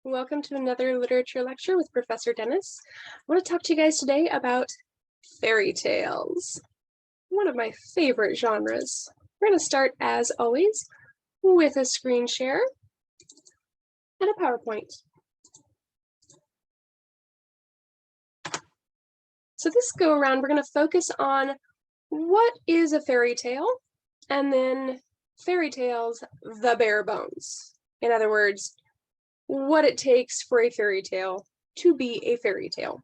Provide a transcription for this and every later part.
Welcome to another literature lecture with Professor Dennis. I want to talk to you guys today about fairy tales, one of my favorite genres. We're going to start, as always, with a screen share and a PowerPoint. So this go around, we're going to focus on what is a fairy tale, and then fairy tales, the bare bones. In other words, what it takes for a fairy tale to be a fairy tale.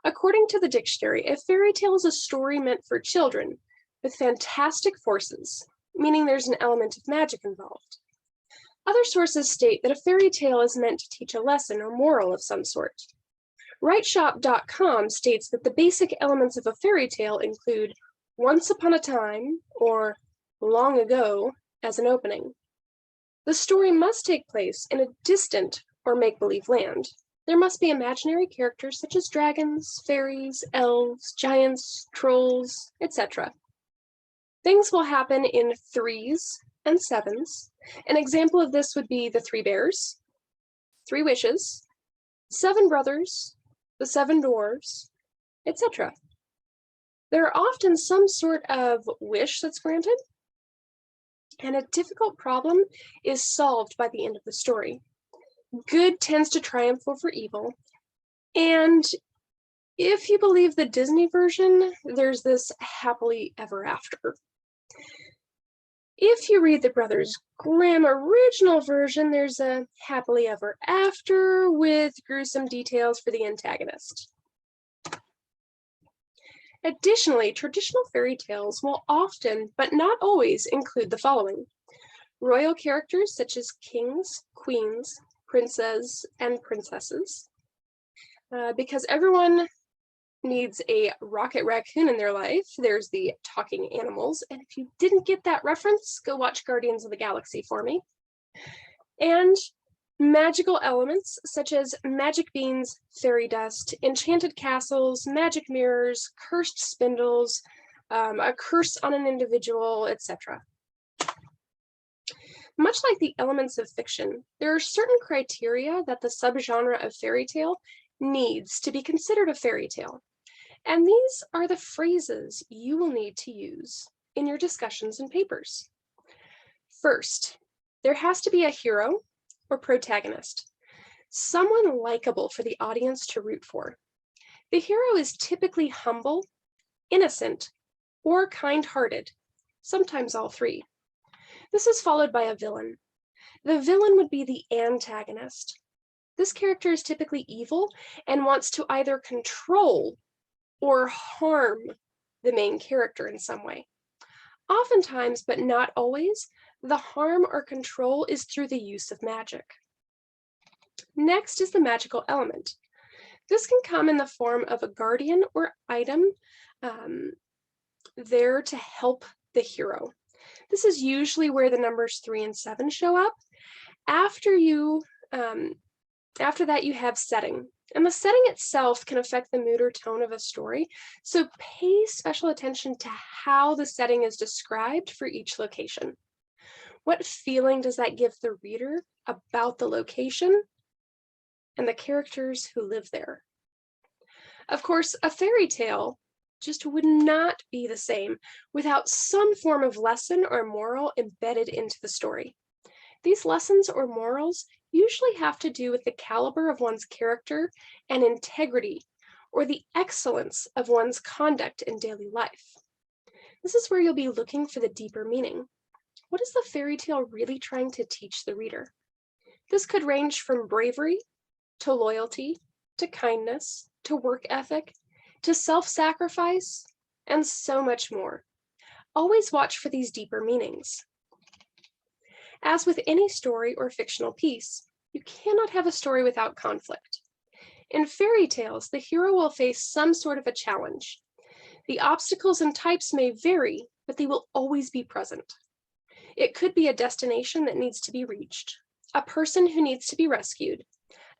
According to the dictionary, a fairy tale is a story meant for children with fantastic forces, meaning there's an element of magic involved. Other sources state that a fairy tale is meant to teach a lesson or moral of some sort. WriteShop.com states that the basic elements of a fairy tale include once upon a time or long ago as an opening. The story must take place in a distant or make-believe land. There must be imaginary characters such as dragons, fairies, elves, giants, trolls, etc. Things will happen in threes and sevens. An example of this would be the Three Bears, Three Wishes, Seven Brothers, the Seven Dwarves, etc. There are often some sort of wish that's granted, and a difficult problem is solved by the end of the story. Good tends to triumph over evil, and if you believe the Disney version, there's this happily ever after. If you read the Brothers Grimm original version, there's a happily ever after with gruesome details for the antagonist. Additionally, traditional fairy tales will often, but not always, include the following: royal characters such as kings, queens, princes, and princesses. Because everyone needs a rocket raccoon in their life, there's the talking animals. And if you didn't get that reference, go watch Guardians of the Galaxy for me. And magical elements such as magic beans, fairy dust, enchanted castles, magic mirrors, cursed spindles, a curse on an individual, etc. Much like the elements of fiction, there are certain criteria that the subgenre of fairy tale needs to be considered a fairy tale. And these are the phrases you will need to use in your discussions and papers. First, there has to be a hero or protagonist, someone likable for the audience to root for. The hero is typically humble, innocent, or kind-hearted, sometimes all three. This is followed by a villain. The villain would be the antagonist. This character is typically evil and wants to either control or harm the main character in some way. Oftentimes, but not always, the harm or control is through the use of magic. Next is the magical element. This can come in the form of a guardian or item there to help the hero. This is usually where the numbers 3 and 7 show up. After that, you have setting. And the setting itself can affect the mood or tone of a story, so pay special attention to how the setting is described for each location. What feeling does that give the reader about the location and the characters who live there? Of course, a fairy tale just would not be the same without some form of lesson or moral embedded into the story. These lessons or morals usually have to do with the caliber of one's character and integrity, or the excellence of one's conduct in daily life. This is where you'll be looking for the deeper meaning. What is the fairy tale really trying to teach the reader? This could range from bravery, to loyalty, to kindness, to work ethic, to self-sacrifice, and so much more. Always watch for these deeper meanings. As with any story or fictional piece, you cannot have a story without conflict. In fairy tales, the hero will face some sort of a challenge. The obstacles and types may vary, but they will always be present. It could be a destination that needs to be reached, a person who needs to be rescued,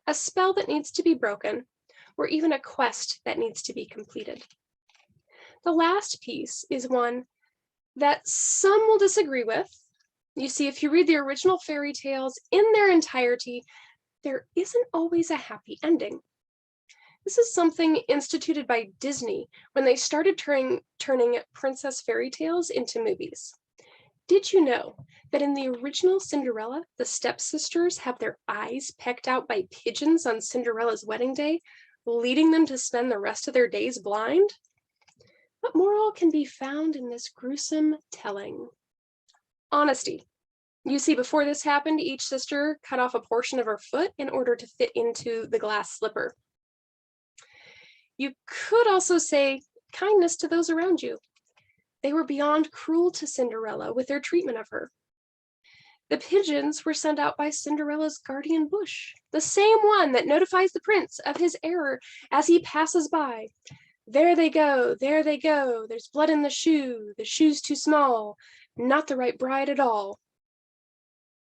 a spell that needs to be broken, or even a quest that needs to be completed. The last piece is one that some will disagree with, You see, if you read the original fairy tales in their entirety, there isn't always a happy ending. This is something instituted by Disney when they started turning princess fairy tales into movies. Did you know that in the original Cinderella, the stepsisters have their eyes pecked out by pigeons on Cinderella's wedding day, leading them to spend the rest of their days blind? What moral can be found in this gruesome telling? Honesty. You see, before this happened, each sister cut off a portion of her foot in order to fit into the glass slipper. You could also say kindness to those around you. They were beyond cruel to Cinderella with their treatment of her. The pigeons were sent out by Cinderella's guardian bush, the same one that notifies the prince of his error as he passes by. There they go, there's blood in the shoe's too small, not the right bride at all.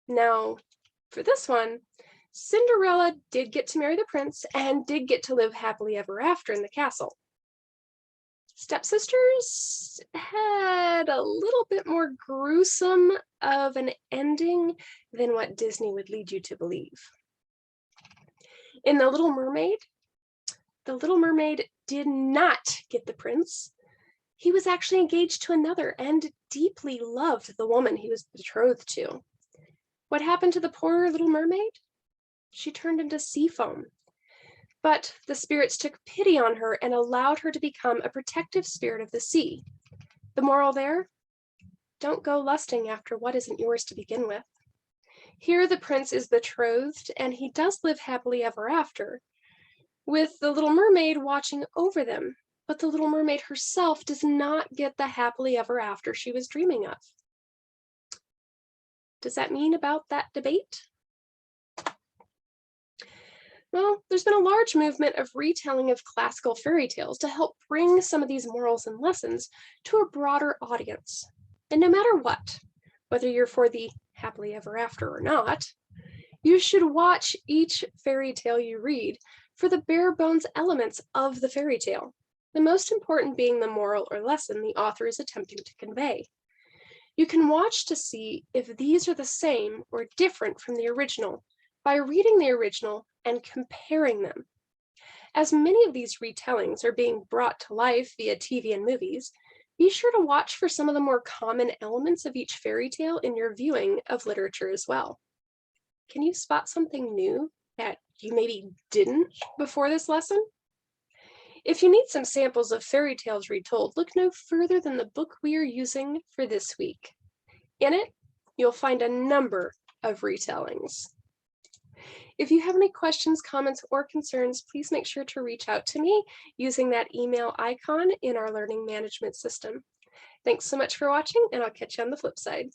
Now, for this one, Cinderella did get to marry the prince and did get to live happily ever after in the castle. Stepsisters had a little bit more gruesome of an ending than what Disney would lead you to believe. In The Little Mermaid did not get the prince. He was actually engaged to another and deeply loved the woman he was betrothed to. What happened to the poor Little Mermaid? She turned into sea foam. But the spirits took pity on her and allowed her to become a protective spirit of the sea. The moral there? Don't go lusting after what isn't yours to begin with. Here the prince is betrothed, and he does live happily ever after, with the Little Mermaid watching over them, but the Little Mermaid herself does not get the happily ever after she was dreaming of. Does that mean about that debate? Well, there's been a large movement of retelling of classical fairy tales to help bring some of these morals and lessons to a broader audience. And no matter what, whether you're for the happily ever after or not, you should watch each fairy tale you read for the bare bones elements of the fairy tale, the most important being the moral or lesson the author is attempting to convey. You can watch to see if these are the same or different from the original by reading the original and comparing them. As many of these retellings are being brought to life via TV and movies, be sure to watch for some of the more common elements of each fairy tale in your viewing of literature as well. Can you spot something new that you maybe didn't before this lesson? If you need some samples of fairy tales retold, look no further than the book we are using for this week. In it, you'll find a number of retellings. If you have any questions, comments, or concerns, please make sure to reach out to me using that email icon in our learning management system. Thanks so much for watching, and I'll catch you on the flip side.